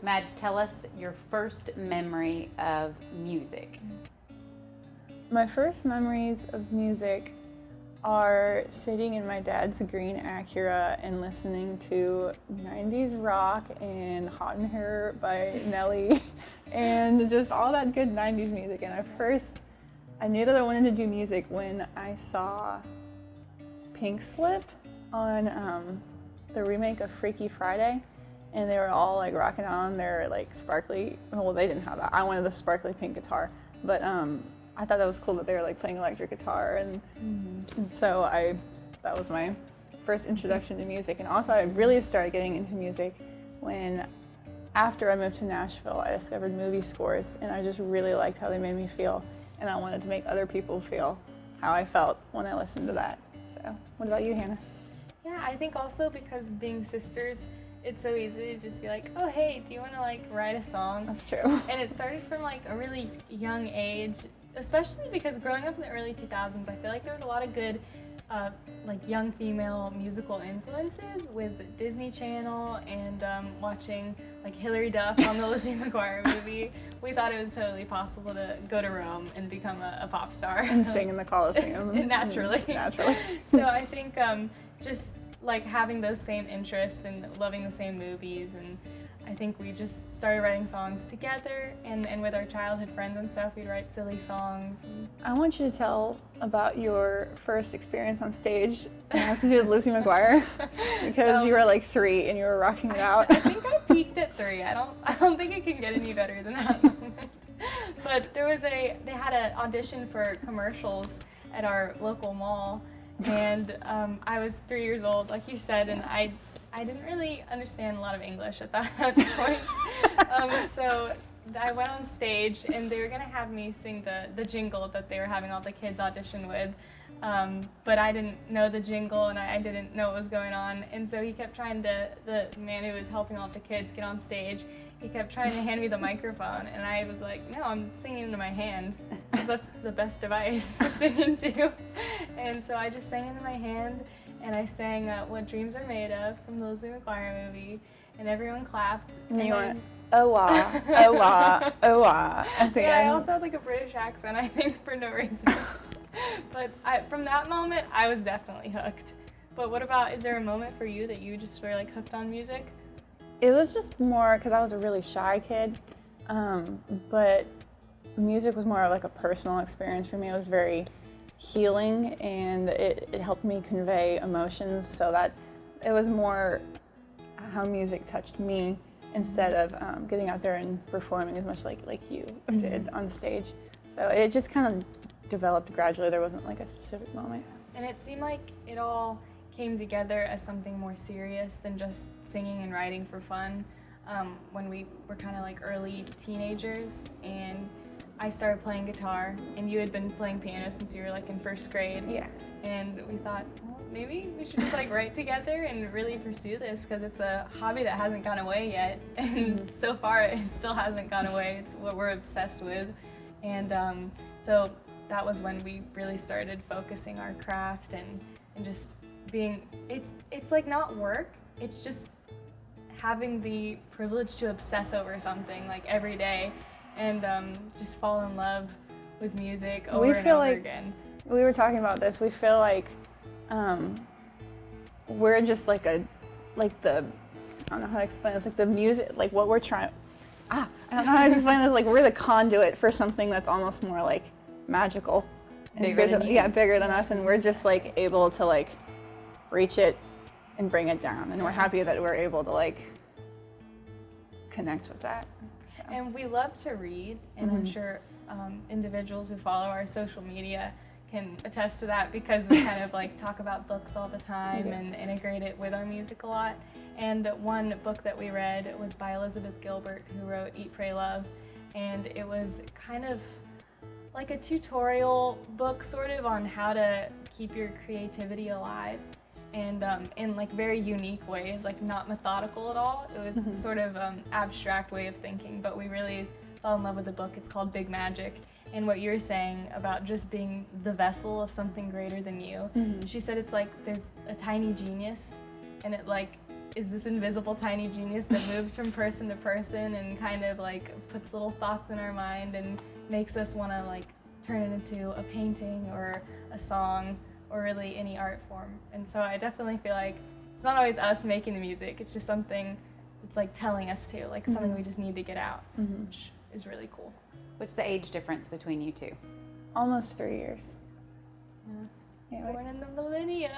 Madge, tell us your first memory of music. My first memories of music are sitting in my dad's green Acura and listening to 90s rock and Hot in Here by Nelly and just all that good 90s music. And I knew that I wanted to do music when I saw Pink Slip on the remake of Freaky Friday, and they were all like rocking out on their like sparkly, well, they didn't have that. I wanted the sparkly pink guitar, but I thought that was cool that they were like playing electric guitar, and so that was my first introduction to music. And also I really started getting into music when, after I moved to Nashville, I discovered movie scores, and I just really liked how they made me feel, and I wanted to make other people feel how I felt when I listened to that. So what about you, Hannah? Yeah, I think also because being sisters, it's so easy to just be like, oh hey, do you want to like write a song? That's true. And it started from like a really young age, especially because growing up in the early 2000s, I feel like there was a lot of good like young female musical influences with Disney Channel and watching like Hilary Duff on the Lizzie McGuire movie. We thought it was totally possible to go to Rome and become a pop star. And sing in the Coliseum. Naturally. Naturally. So I think just like having those same interests and loving the same movies, and I think we just started writing songs together, and with our childhood friends and stuff, we'd write silly songs. I want you to tell about your first experience on stage. It has to do with Lizzie McGuire, because you were like 3 and you were rocking it out. I think I peaked at 3. I don't think it can get any better than that moment. But they had an audition for commercials at our local mall, and I was 3 years old, like you said, and I didn't really understand a lot of English at that point. So I went on stage, and they were going to have me sing the jingle that they were having all the kids audition with. But I didn't know the jingle, and I didn't know what was going on. And so he kept trying to, the man who was helping all the kids get on stage, he kept trying to hand me the microphone. And I was like, no, I'm singing into my hand, because that's the best device to sing into. And so I just sang into my hand. And I sang What Dreams Are Made Of from the Lizzie McGuire movie, and everyone clapped. And you went, oh wah, oh wah, oh wah, at the yeah, end. I also had like a British accent, I think, for no reason. But from that moment, I was definitely hooked. But what about, is there a moment for you that you just were like hooked on music? It was just more, because I was a really shy kid, but music was more like a personal experience for me. It was very healing, and it helped me convey emotions, so that it was more how music touched me instead of getting out there and performing as much like you did on stage. So it just kind of developed gradually. There wasn't like a specific moment. And it seemed like it all came together as something more serious than just singing and writing for fun. When we were kind of like early teenagers, and I started playing guitar, and you had been playing piano since you were like in first grade. Yeah. And we thought, well, maybe we should just like write together and really pursue this, because it's a hobby that hasn't gone away yet. And so far, it still hasn't gone away. It's what we're obsessed with. And so that was when we really started focusing our craft and just being, it's like not work, it's just having the privilege to obsess over something like every day. And just fall in love with music over and over again. We were talking about this. We feel like we're just like I don't know how to explain this. Like the music, like what we're trying. I don't know how to explain this. Like we're the conduit for something that's almost more like magical. Bigger than you. Yeah, bigger than us, and we're just like able to like reach it and bring it down. And we're happy that we're able to like connect with that. And we love to read, and I'm sure individuals who follow our social media can attest to that, because we kind of like talk about books all the time and integrate it with our music a lot. And one book that we read was by Elizabeth Gilbert, who wrote Eat, Pray, Love, and it was kind of like a tutorial book sort of on how to keep your creativity alive, and in like very unique ways, like not methodical at all. It was sort of abstract way of thinking, but we really fell in love with the book. It's called Big Magic, and what you're saying about just being the vessel of something greater than you. She said it's like there's a tiny genius, and it like is this invisible tiny genius that moves from person to person and kind of like puts little thoughts in our mind and makes us want to like turn it into a painting or a song or really any art form. And so I definitely feel like it's not always us making the music, it's just something that's like telling us to, like something we just need to get out, which is really cool. What's the age difference between you two? Almost 3 years. Yeah, born in the millennium.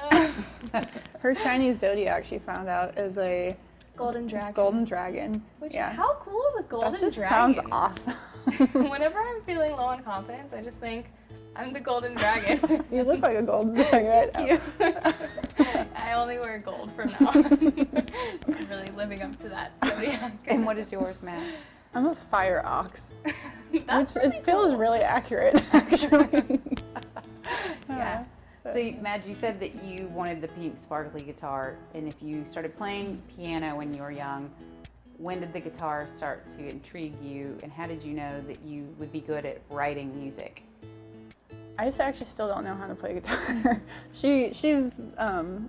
Her Chinese zodiac, she found out, is a Golden dragon. golden dragon. Which, yeah. how cool is a golden That just dragon? sounds awesome. Whenever I'm feeling low on confidence, I just think, I'm the golden dragon. You look like a golden dragon right now. Thank you. I only wear gold from now on. I'm really living up to that zodiac. And what is yours, Matt? I'm a fire ox. That's really it feels cool. really accurate, actually. Yeah. So, Madge, you said that you wanted the pink sparkly guitar, and if you started playing piano when you were young, when did the guitar start to intrigue you, and how did you know that you would be good at writing music? I just actually still don't know how to play guitar. she kind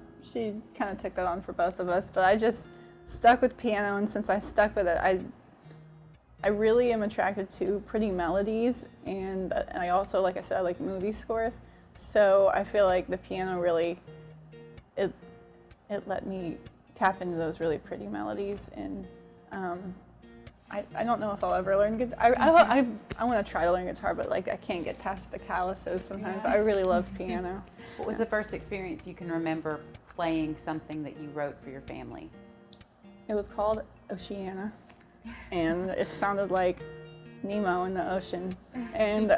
of took that on for both of us, but I just stuck with piano, and since I stuck with it, I really am attracted to pretty melodies, and I also, like I said, I like movie scores. So I feel like the piano really, it let me tap into those really pretty melodies, and I don't know if I'll ever learn guitar. I want to try to learn guitar, but like I can't get past the calluses sometimes. But I really love piano. What was the first experience you can remember playing something that you wrote for your family? It was called Oceana, and it sounded like Nemo in the ocean. And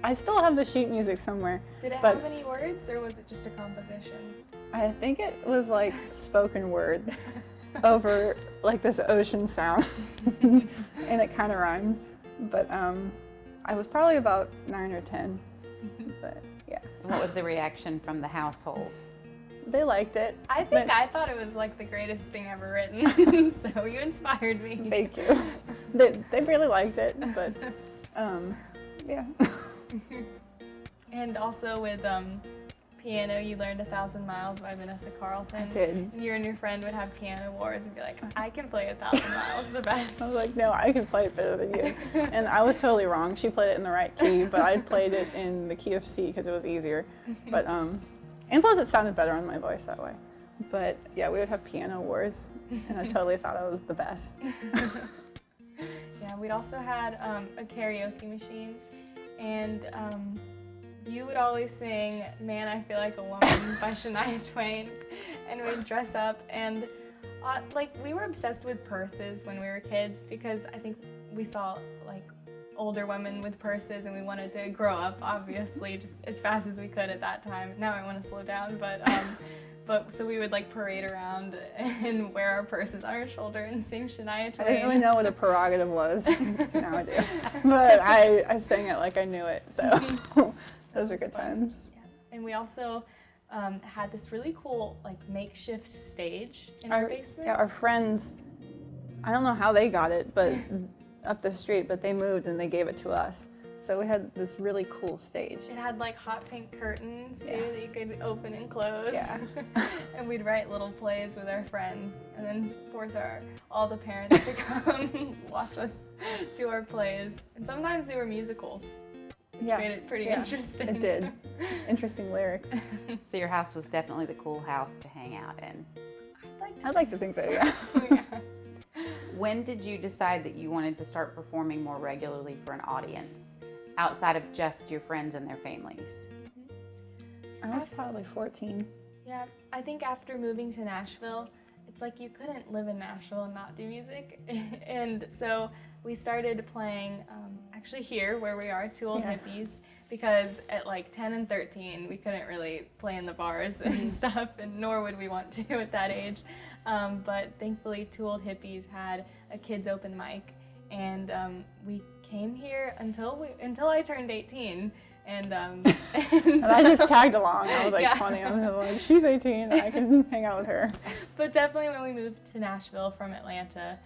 I still have the sheet music somewhere. Did it but have any words, or was it just a composition? I think it was like spoken word over like this ocean sound, and it kind of rhymed. But I was probably about 9 or 10. But yeah. And what was the reaction from the household? They liked it. I think I thought it was like the greatest thing ever written. So you inspired me. Thank you. They really liked it, but yeah. And also with piano, you learned 1,000 Miles by Vanessa Carlton. I did. You and your friend would have piano wars and be like, I can play 1,000 Miles the best. I was like, no, I can play it better than you. And I was totally wrong. She played it in the right key, but I played it in the key of C because it was easier. But and plus it sounded better on my voice that way. But yeah, we would have piano wars, and I totally thought I was the best. Yeah, we'd also had a karaoke machine, and you would always sing Man, I Feel Like a Woman by Shania Twain, and we'd dress up, and like we were obsessed with purses when we were kids because I think we saw like older women with purses and we wanted to grow up, obviously, just as fast as we could at that time. Now I want to slow down, but so we would like parade around and wear our purses on our shoulder and sing Shania Twain. I didn't really know what a prerogative was. Now I do. But I sang it like I knew it, so those are good times. Yeah. And we also had this really cool like makeshift stage in our basement. Yeah, our friends, I don't know how they got it, but up the street, but they moved and they gave it to us. So we had this really cool stage. It had like hot pink curtains too that you could open and close. Yeah. And we'd write little plays with our friends and then force all the parents to come watch us do our plays. And sometimes they were musicals. Yeah. Made it pretty interesting. It did. Interesting lyrics. So your house was definitely the cool house to hang out in. I'd like to think so, yeah. Yeah. When did you decide that you wanted to start performing more regularly for an audience, outside of just your friends and their families? I was probably 14. Yeah, I think after moving to Nashville, it's like you couldn't live in Nashville and not do music. And so we started playing actually here where we are, Two Old Hippies, because at like 10 and 13 we couldn't really play in the bars and stuff, and nor would we want to at that age. But thankfully Two Old Hippies had a kids open mic, and we came here until I turned 18. And I just tagged along. I was like Yeah. 20. I was like, she's 18. I can hang out with her. But definitely when we moved to Nashville from Atlanta,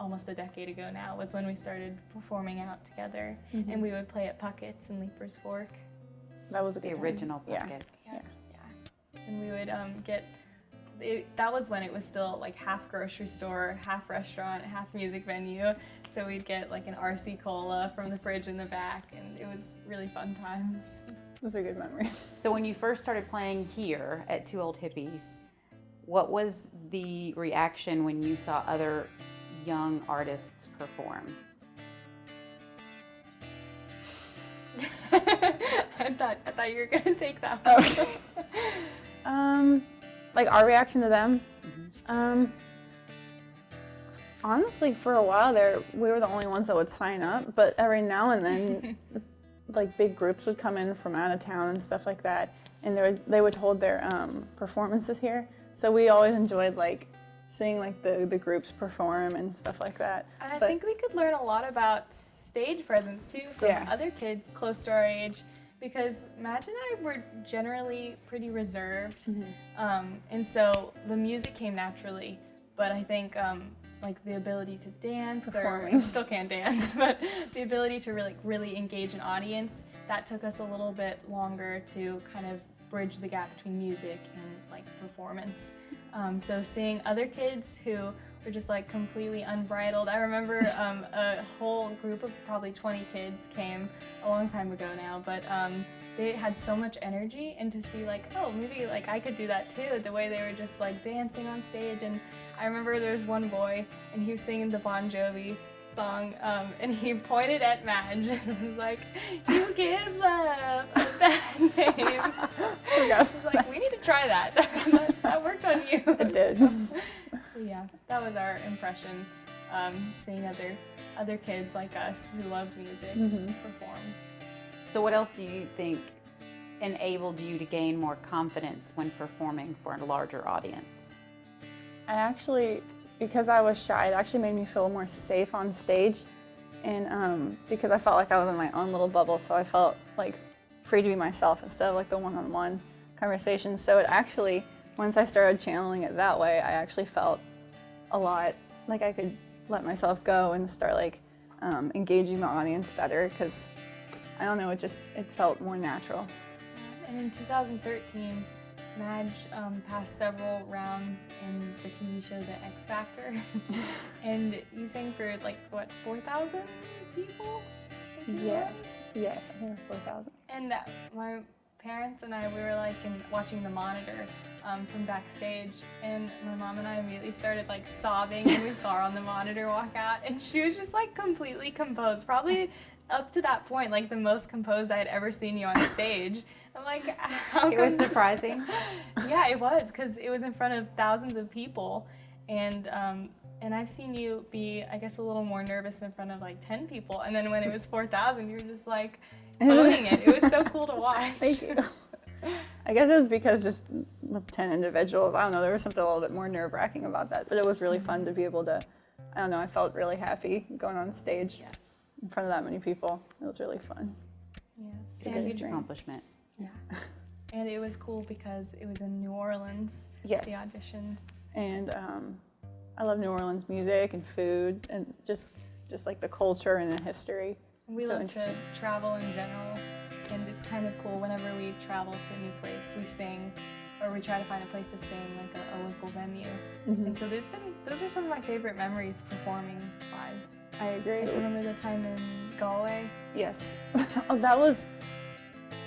almost a decade ago now, was when we started performing out together. And we would play at Puckett's and Leaper's Fork. That was a The good time. original Yeah. Puckett. Yeah. And we would get that was when it was still like half grocery store, half restaurant, half music venue. So we'd get like an RC Cola from the fridge in the back, and it was really fun times. Those are good memories. So when you first started playing here at Two Old Hippies, what was the reaction when you saw other young artists perform? I thought you were gonna take that one. Okay. Like our reaction to them. Honestly, for a while there, we were the only ones that would sign up. But every now and then, like big groups would come in from out of town and stuff like that, and they would hold their performances here. So we always enjoyed like seeing like the groups perform and stuff like that. And I think we could learn a lot about stage presence too from other kids close to our age, because Madge and I were generally pretty reserved, and so the music came naturally. But I think like the ability to dance, Performing. or still can't dance, but the ability to really engage an audience, that took us a little bit longer to kind of bridge the gap between music and like performance. So seeing other kids who were just like completely unbridled. I remember a whole group of probably 20 kids came a long time ago now, but they had so much energy, and to see like, oh, maybe like I could do that too, the way they were just like dancing on stage. And I remember there was one boy, and he was singing the Bon Jovi song, and he pointed at Madge and was like, "You give love a bad name." I was like, "We need to try that." that worked on you. It did. So, yeah, that was our impression, seeing other kids like us who loved music perform. So what else do you think enabled you to gain more confidence when performing for a larger audience? I actually, because I was shy, it actually made me feel more safe on stage, and because I felt like I was in my own little bubble, so I felt like free to be myself instead of like the one-on-one conversations. So it actually, once I started channeling it that way, I actually felt a lot like I could let myself go and start like engaging the audience better, because I don't know, it felt more natural. And in 2013, Madge passed several rounds in the TV show The X Factor, and you sang for like what, 4,000 people? Yes, I think it was 4,000. And my parents and I, we were like watching the monitor from backstage, and my mom and I immediately started like sobbing when we saw her on the monitor walk out, and she was just like completely composed, probably up to that point like the most composed I had ever seen you on stage. I'm like, how It was surprising. Yeah, it was, because it was in front of thousands of people, and I've seen you be, I guess, a little more nervous in front of like 10 people, and then when it was 4,000, you were just like owning it. It was so cool to watch. Thank you. I guess it was because just with 10 individuals, I don't know, there was something a little bit more nerve-wracking about that, but it was really fun to be able to, I don't know, I felt really happy going on stage in front of that many people. It was really fun. Yeah, It's a huge accomplishment. Yeah. And it was cool because it was in New Orleans, Yes. the auditions. And I love New Orleans music and food and just like the culture and the history. We So love to travel in general, and it's kind of cool whenever we travel to a new place, we sing, or we try to find a place to sing, like a local venue. And so those are some of my favorite memories performing wise. I agree. I remember the time in Galway. Yes.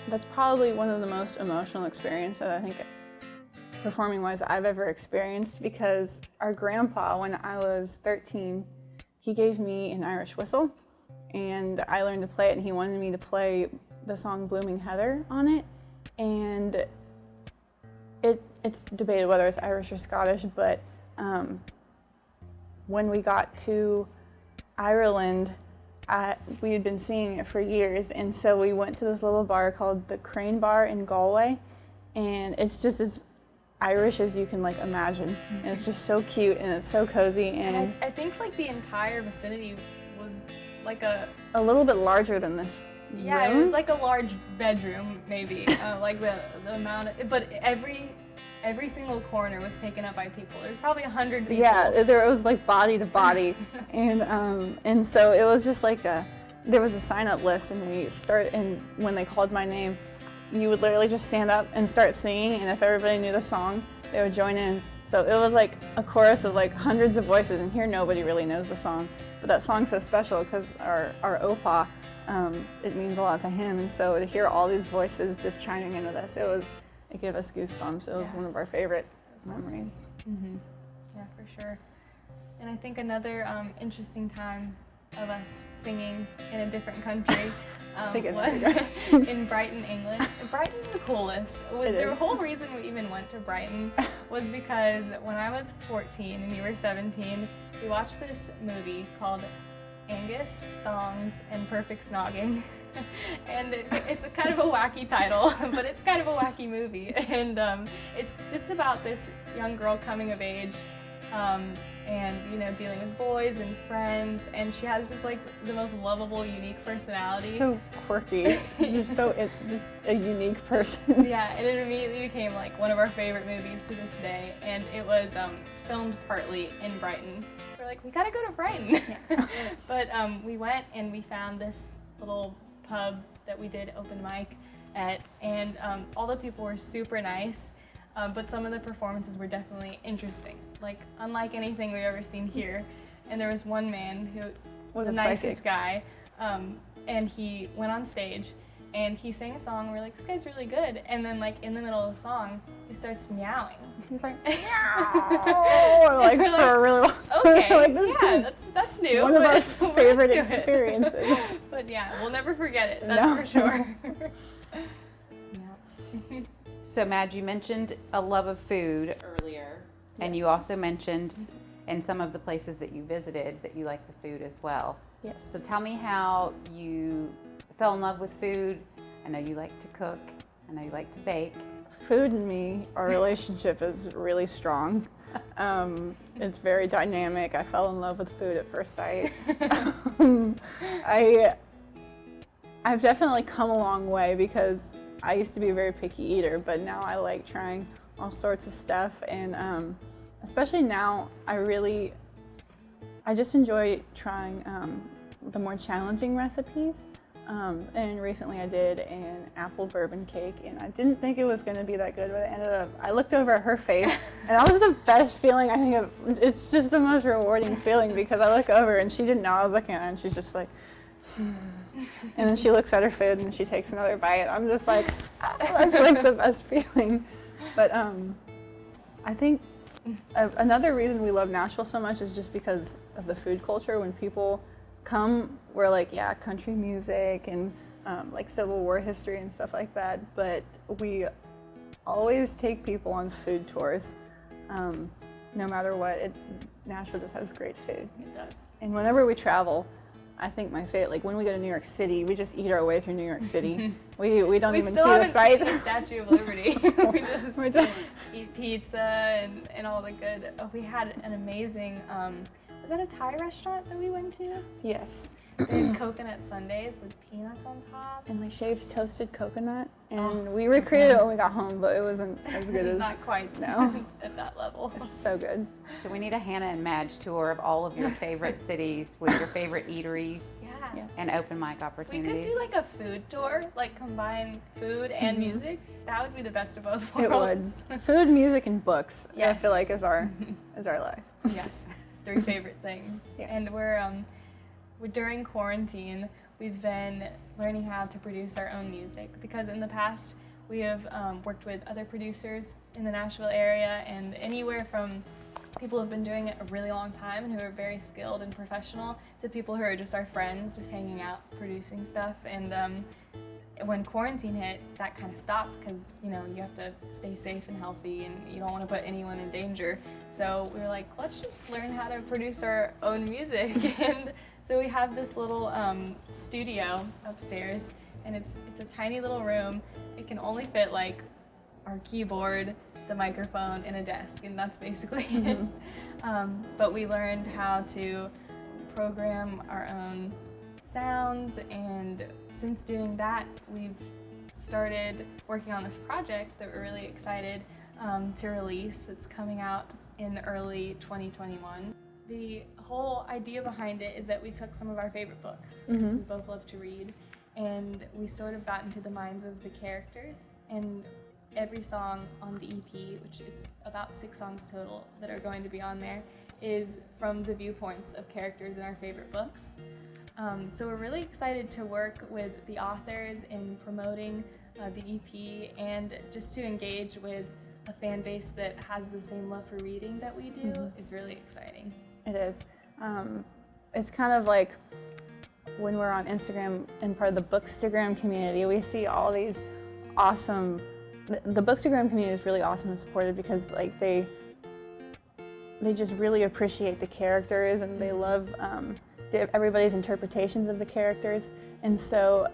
That's probably one of the most emotional experiences I think performing-wise I've ever experienced, because our grandpa, when I was 13, he gave me an Irish whistle, and I learned to play it, and he wanted me to play the song Blooming Heather on it, and it's debated whether it's Irish or Scottish, but when we got to Ireland, we had been singing it for years, and so we went to this little bar called the Crane Bar in Galway, and it's just as Irish as you can like imagine. And it's just so cute, and it's so cozy, and I think like the entire vicinity was like a little bit larger than this yeah, room. it was like a large bedroom maybe, like the amount of, but every single corner was taken up by people. There's probably 100 people. Yeah, it was like body to body, and so it was just like there was a sign-up list, and when they called my name, you would literally just stand up and start singing, and if everybody knew the song, they would join in. So it was like a chorus of like hundreds of voices, and here nobody really knows the song. But that song's so special because our Opa, it means a lot to him, and so to hear all these voices just chiming into this, it gave us goosebumps. It was one of our favorite memories. Mm-hmm. Yeah, for sure. And I think another interesting time of us singing in a different country was in Brighton, England. Brighton's the coolest. The whole reason we even went to Brighton was because when I was 14 and you were 17, we watched this movie called Angus, Thongs, and Perfect Snogging. And it's a kind of a wacky title, but it's kind of a wacky movie. And it's just about this young girl coming of age and, you know, dealing with boys and friends. And she has just like the most lovable, unique personality. So quirky. just a unique person. Yeah, and it immediately became like one of our favorite movies to this day. And it was filmed partly in Brighton. We're like, we gotta go to Brighton. Yeah. But we went and we found this little pub that we did open mic at, and all the people were super nice, but some of the performances were definitely interesting, like unlike anything we've ever seen here. And there was one man who was the nicest guy, and he went on stage and he sang a song. We're like, this guy's really good. And then like in the middle of the song, he starts meowing. He's like, meow, like for a really long okay, like, this that's new. One of our favorite experiences. But yeah, we'll never forget it, that's for sure. Yeah. So Madge, you mentioned a love of food earlier, and you also mentioned in some of the places that you visited that you like the food as well. Yes. So tell me how you fell in love with food. I know you like to cook. I know you like to bake. Food and me, our relationship is really strong. It's very dynamic. I fell in love with food at first sight. I've definitely come a long way because I used to be a very picky eater, but now I like trying all sorts of stuff, and especially now I just enjoy trying the more challenging recipes. And recently I did an apple bourbon cake, and I didn't think it was going to be that good, but I looked over at her face, and that was the best feeling I think of. It's just the most rewarding feeling because I look over and she didn't know I was looking at her, and she's just like, and then she looks at her food and she takes another bite. I'm just like, that's like the best feeling. But I think another reason we love Nashville so much is just because of the food culture. When people come, we're like, yeah, country music and like Civil War history and stuff like that, but we always take people on food tours. No matter what, Nashville just has great food. It does. And whenever we travel, I think my favorite, like when we go to New York City, we just eat our way through New York City. We don't even see the sights. We still haven't seen the Statue of Liberty. we just eat pizza and all the good. Oh, we had an amazing, was that a Thai restaurant that we went to? Yes. They had coconut sundaes with peanuts on top. And they shaved toasted coconut. And we recreated it when we got home, but it wasn't as good as... Not quite no. At that level. It's so good. So we need a Hanna and Madge tour of all of your favorite cities with your favorite eateries and open mic opportunities. We could do like a food tour, like combine food and music. That would be the best of both worlds. It would. Food, music, and books, yes. I feel like is our life. Yes, 3 favorite things. Yes. And we're during quarantine, we've been learning how to produce our own music, because in the past we have worked with other producers in the Nashville area, and anywhere from people who have been doing it a really long time and who are very skilled and professional to people who are just our friends, just hanging out, producing stuff. And when quarantine hit, that kind of stopped because, you know, you have to stay safe and healthy and you don't want to put anyone in danger. So we were like, let's just learn how to produce our own music. And so we have this little studio upstairs, and it's a tiny little room. It can only fit like our keyboard, the microphone, and a desk, and that's basically it. But we learned how to program our own sounds, and since doing that, we've started working on this project that we're really excited to release. It's coming out in early 2021. The whole idea behind it is that we took some of our favorite books, because we both love to read, and we sort of got into the minds of the characters, and every song on the EP, which is a about 6 songs total that are going to be on there, is from the viewpoints of characters in our favorite books. So we're really excited to work with the authors in promoting the EP and just to engage with a fan base that has the same love for reading that we do is really exciting. It is. It's kind of like when we're on Instagram and part of the Bookstagram community, we see all these awesome, the Bookstagram community is really awesome and supportive because like they just really appreciate the characters and they love everybody's interpretations of the characters. And so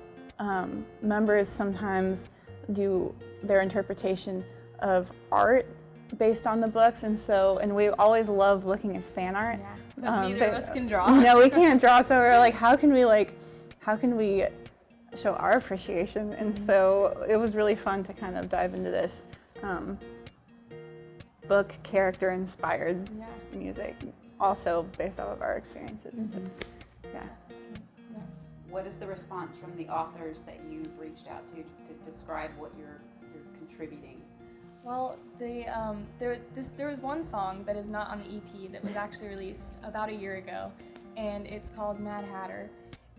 members sometimes do their interpretation of art based on the books, and we always love looking at fan art. Yeah, but neither of us can draw. No, we can't draw, so we're like, how can we show our appreciation? And so it was really fun to kind of dive into this book character inspired music, also based off of our experiences. And just What is the response from the authors that you've reached out to describe what you're contributing? Well, there was one song that is not on the EP that was actually released about a year ago, and it's called Mad Hatter,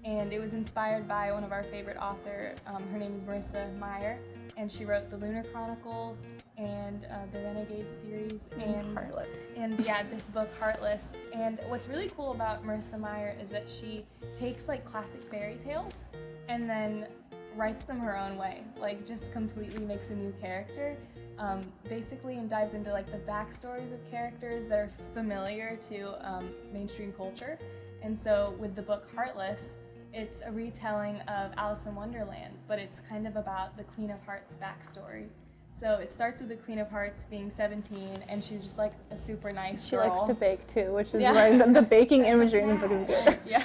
and it was inspired by one of our favorite author. Her name is Marissa Meyer, and she wrote the Lunar Chronicles and the Renegade series and Heartless. And this book Heartless. And what's really cool about Marissa Meyer is that she takes like classic fairy tales and then writes them her own way, like just completely makes a new character. Basically, and dives into like the backstories of characters that are familiar to mainstream culture. And so with the book Heartless, it's a retelling of Alice in Wonderland, but it's kind of about the Queen of Hearts backstory. So it starts with the Queen of Hearts being 17, and she's just like a super nice girl. She likes to bake too, which is like the baking imagery in the book is good. Yeah.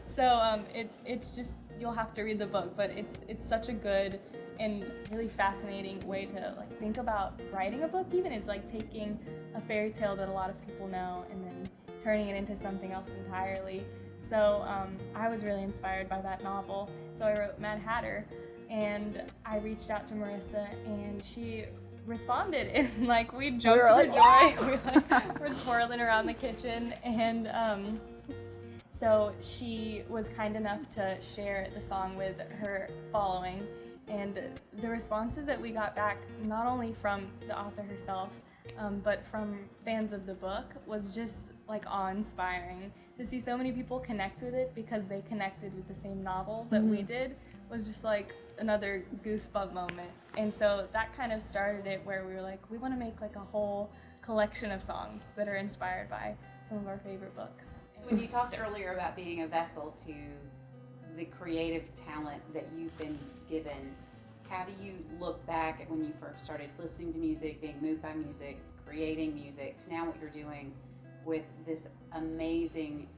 So it's just, you'll have to read the book, but it's such a good and really fascinating way to like think about writing a book. Even is like taking a fairy tale that a lot of people know and then turning it into something else entirely. So I was really inspired by that novel. So I wrote Mad Hatter, and I reached out to Marissa, and she responded, and like we jumped for joy. We're twirling around the kitchen, and so she was kind enough to share the song with her following. And the responses that we got back, not only from the author herself, but from fans of the book, was just like awe-inspiring. To see so many people connect with it because they connected with the same novel that we did was just like another goosebump moment. And so that kind of started it, where we were like, we want to make like a whole collection of songs that are inspired by some of our favorite books. When you talked earlier about being a vessel to the creative talent that you've been given, how do you look back at when you first started listening to music, being moved by music, creating music, to now what you're doing with this amazing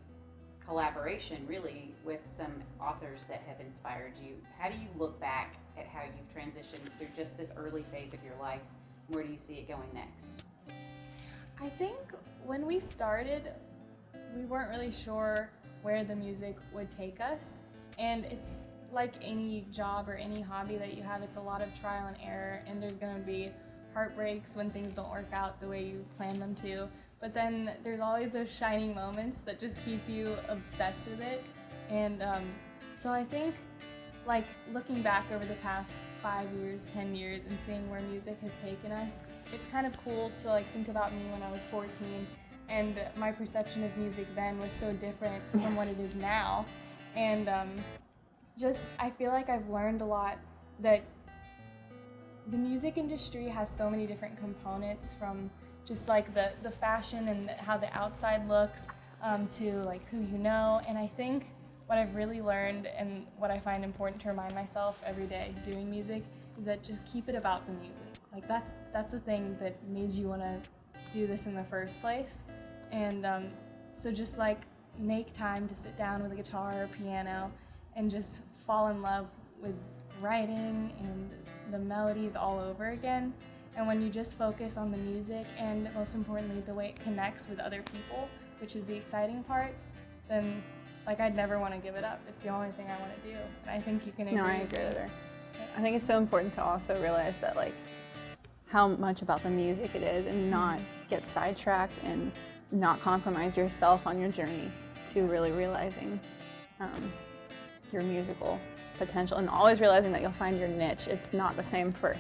collaboration, really, with some authors that have inspired you? How do you look back at how you've transitioned through just this early phase of your life? Where do you see it going next? I think when we started, we weren't really sure where the music would take us. And it's like any job or any hobby that you have, it's a lot of trial and error, and there's going to be heartbreaks when things don't work out the way you plan them to. But then there's always those shining moments that just keep you obsessed with it. And so I think, like, looking back over the past 5 years, 10 years, and seeing where music has taken us, it's kind of cool to like think about me when I was 14, and my perception of music then was so different from what it is now. And I feel like I've learned a lot, that the music industry has so many different components, from just like the fashion and how the outside looks to like who you know. And I think what I've really learned, and what I find important to remind myself every day doing music, is that just keep it about the music. Like that's the thing that made you want to do this in the first place. And so just like make time to sit down with a guitar or piano and just fall in love with writing and the melodies all over again. And when you just focus on the music, and most importantly the way it connects with other people, which is the exciting part, then like I'd never want to give it up. It's the only thing I want to do. And I think you can agree. No, I agree with her. I think it's so important to also realize that like how much about the music it is, and not get sidetracked and not compromise yourself on your journey to really realizing your musical potential, and always realizing that you'll find your niche. It's not the same for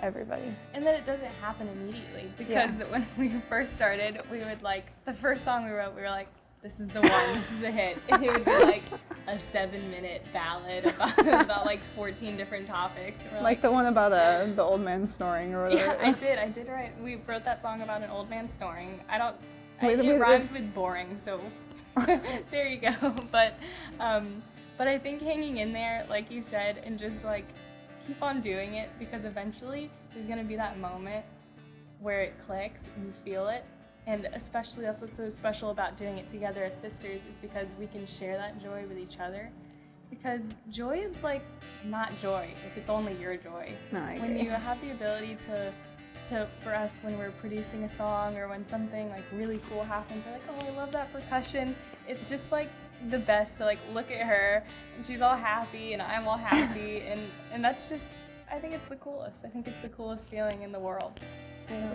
everybody. And that it doesn't happen immediately, because when we first started, we would like, the first song we wrote, we were like, this is the one, this is a hit. And it would be like a 7-minute ballad about like 14 different topics. Like the one about the old man snoring or whatever. Yeah, I did write, we wrote that song about an old man snoring. It rhymed with boring, so there you go. But I think hanging in there, like you said, and just like keep on doing it, because eventually there's gonna be that moment where it clicks and you feel it. And especially that's what's so special about doing it together as sisters, is because we can share that joy with each other. Because joy is like not joy if it's only your joy. No, I agree. When you have the ability to for us, when we're producing a song or when something like really cool happens, we're like, oh, I love that percussion. It's just like the best to like look at her and she's all happy and I'm all happy, and that's just, I think it's the coolest. I think it's the coolest feeling in the world. Yeah.